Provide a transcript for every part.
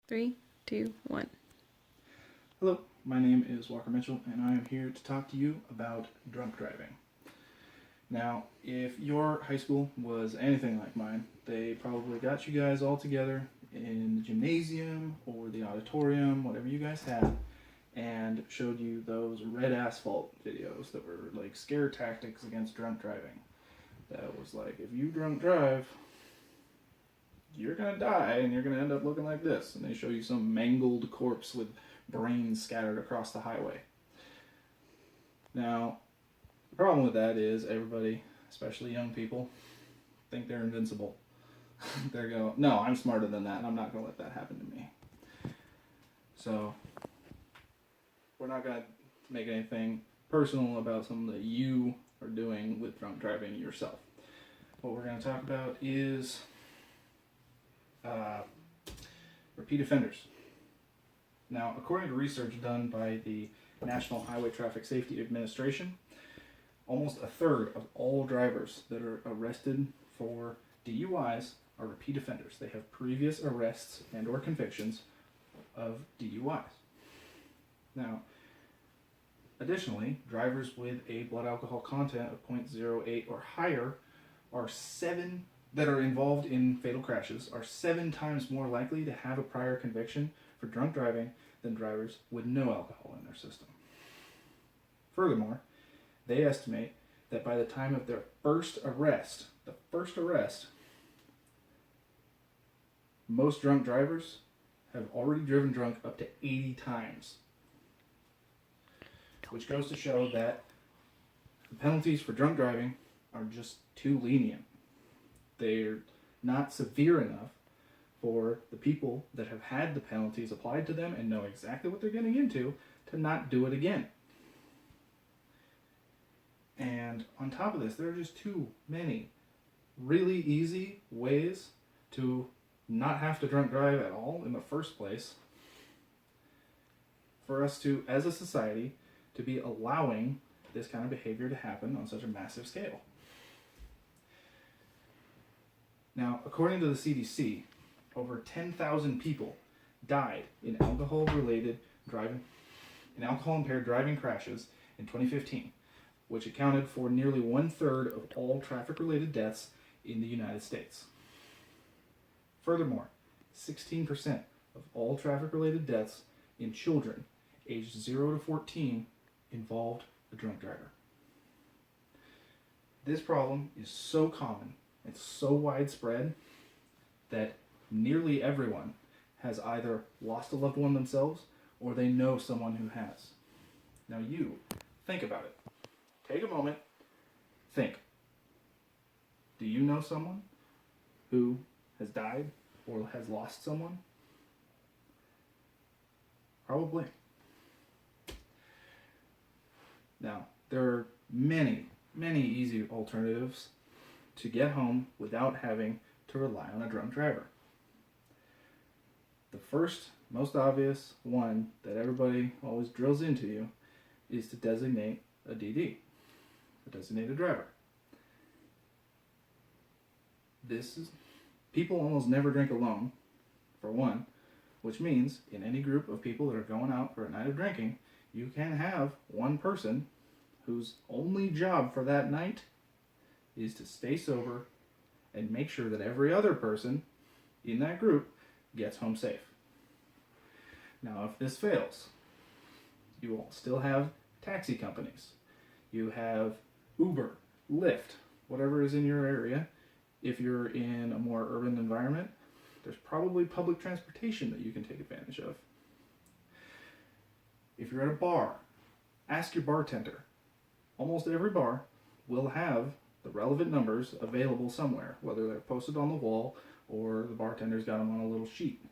Three, two, one. Hello, my name is Walker Mitchell, and I am here to talk to you about drunk driving. Now, if your high school was anything like mine, they probably got you guys all together in the gymnasium or the auditorium, whatever you guys had, and showed you those red asphalt videos that were like scare tactics against drunk driving. That was like, if you drunk drive, you're gonna die and you're gonna end up looking like this. And they show you some mangled corpse with brains scattered across the highway. Now, the problem with that is everybody, especially young people, think they're invincible. They're going, no, I'm smarter than that, and I'm not gonna let that happen to me. So, we're not gonna make anything personal about something that you are doing with drunk driving yourself. What we're gonna talk about is repeat offenders. Now, according to research done by the National Highway Traffic Safety Administration, almost a third of all drivers that are arrested for DUIs are repeat offenders. They have previous arrests and or convictions of DUIs. Now, additionally, drivers with a blood alcohol content of 0.08 or higher that are involved in fatal crashes are 7 times more likely to have a prior conviction for drunk driving than drivers with no alcohol in their system. Furthermore, they estimate that by the time of their first arrest, most drunk drivers have already driven drunk up to 80 times. Which goes to show that the penalties for drunk driving are just too lenient. They're not severe enough for the people that have had the penalties applied to them and know exactly what they're getting into to not do it again. And on top of this, there are just too many really easy ways to not have to drunk drive at all in the first place for us to, as a society, to be allowing this kind of behavior to happen on such a massive scale. Now, according to the CDC, over 10,000 people died in alcohol-impaired driving crashes in 2015, which accounted for nearly 1/3 of all traffic-related deaths in the United States. Furthermore, 16% of all traffic-related deaths in children aged 0 to 14 involved a drunk driver. This problem is so common, it's so widespread, that nearly everyone has either lost a loved one themselves or they know someone who has. Now you, think about it. Take a moment, think. Do you know someone who has died or has lost someone? Probably. Now, there are many, many easy alternatives to get home without having to rely on a drunk driver. The first, most obvious one that everybody always drills into you is to designate a DD, a designated driver. People almost never drink alone, for one, which means in any group of people that are going out for a night of drinking, you can have one person whose only job for that night is to stay sober and make sure that every other person in that group gets home safe. Now, if this fails, you will still have taxi companies. You have Uber, Lyft, whatever is in your area. If you're in a more urban environment, there's probably public transportation that you can take advantage of. If you're at a bar, ask your bartender. Almost every bar will have the relevant numbers available somewhere, whether they're posted on the wall or the bartender's got them on a little sheet.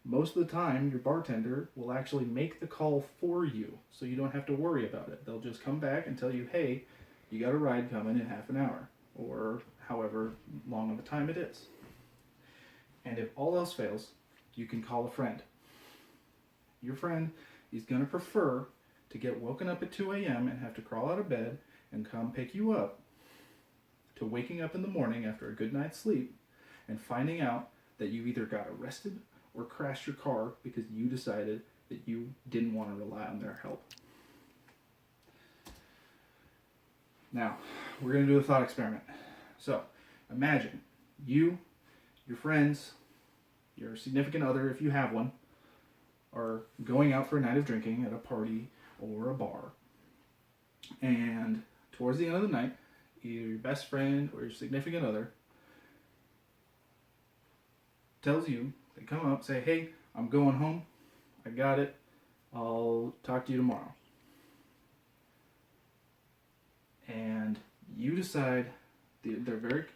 Most of the time, your bartender will actually make the call for you, so you don't have to worry about it. They'll just come back and tell you, hey, you got a ride coming in half an hour, or however long of a time it is. And if all else fails, you can call a friend. Your friend is going to prefer to get woken up at 2 a.m. and have to crawl out of bed and come pick you up, to waking up in the morning after a good night's sleep and finding out that you either got arrested or crashed your car because you decided that you didn't want to rely on their help. Now, we're going to do a thought experiment. So, imagine you, your friends, your significant other, if you have one, are going out for a night of drinking at a party or a bar. And towards the end of the night, either your best friend or your significant other tells you, they come up, say, hey, I'm going home. I got it. I'll talk to you tomorrow. And you decide they're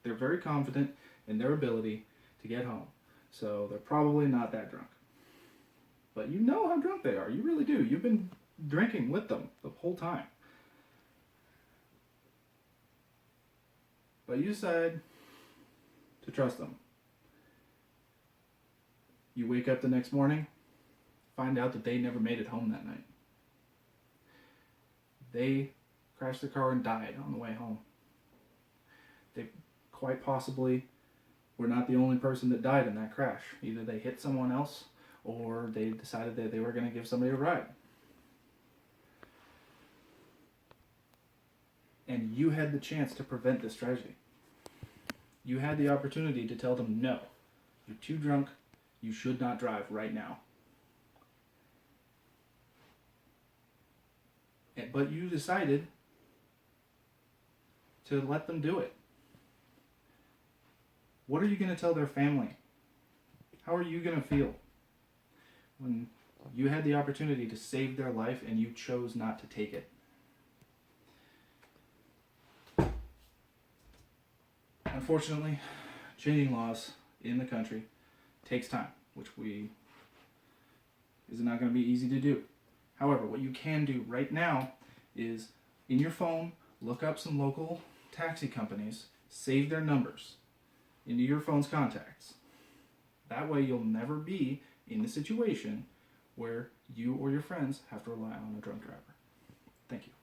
very confident in their ability to get home. So they're probably not that drunk. But you know how drunk they are. You really do. You've been drinking with them the whole time. But you decide to trust them. You wake up the next morning, find out that they never made it home that night. They crashed their car and died on the way home. They quite possibly were not the only person that died in that crash. Either they hit someone else or they decided that they were going to give somebody a ride. And you had the chance to prevent this tragedy. You had the opportunity to tell them, no, you're too drunk, you should not drive right now. But you decided to let them do it. What are you going to tell their family? How are you going to feel when you had the opportunity to save their life and you chose not to take it? Unfortunately, changing laws in the country takes time, which is not going to be easy to do. However, what you can do right now is, in your phone, look up some local taxi companies, save their numbers into your phone's contacts. That way you'll never be in the situation where you or your friends have to rely on a drunk driver. Thank you.